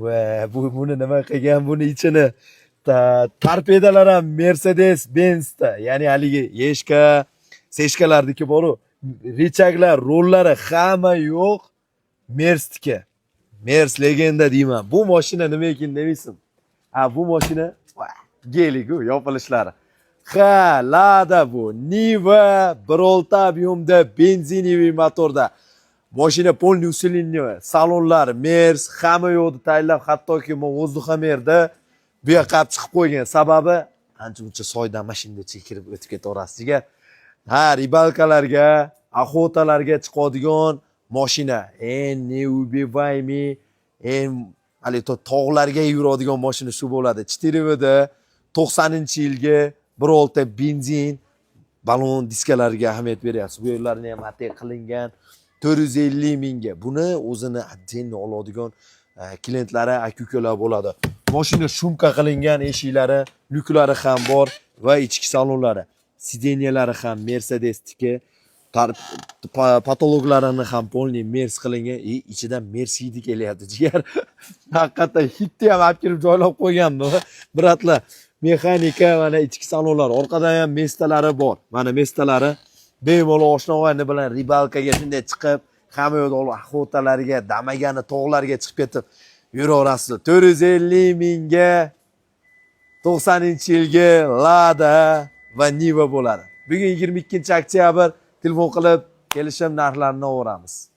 Va buni nima qilgan, buni ichini torpedalar ham Mercedes Benz'da, ya'ni haligi yeshka, seshkalardiki boru, richaglar, rollari hamma yo'q Mers'niki. Mers legenda deyman. Bu mashina nima ekan demaysan? Bu mashina geligu yopilishlari. Lada bu. Niva 1.6 объемda benziniy motorda. Mashina polni usilinni, salonlar, Mers, hamma yo'qni tayinlab, hattoki vozdухомерda bu yoqqa chiqib qo'ygan. Sababi ancha-muncha soydan mashinada chekirib o'tib ketaverasiz. Ribalkalarga, охотаlarga chiqadigan mashina. Neubivaymi, hali tog'larga yuradigan mashina shu bo'ladi. 4VD 90-yilgi 1.6 benzin balon diskalariga ahamiyat beryapsiz. Bu yerlarni ham atek qilingan 450 mingga. Buni o'zini отдельно oladigan klientlari, aka-ukalar bo'ladi. Mashina shumka qilingan, eshiklari, lyuklari ham bor va ichki salonlari. Sidenyalari ham Mercedes'niki. Patologlarini ham polni Mers qilingan. Ichidan Mers hidi kelyapti. Jigar haqiqatan hidni ham olib kirib joylab qo'yganmi? Biratlar, mexanika, mana ichki salonlar, orqada ham mestalari bor. Mana mestalari bemalol oshnog'ani bilan ribalkaga shunday chiqib, hamma yo'l охоталарga, damagani tog'larga chiqib ketib yuraverasiz. 450 mingga 90-yilgi Lada va Niva bo'ladi. Bugun 22-oktyabr telefon qilib kelishim narxlarini olamiz.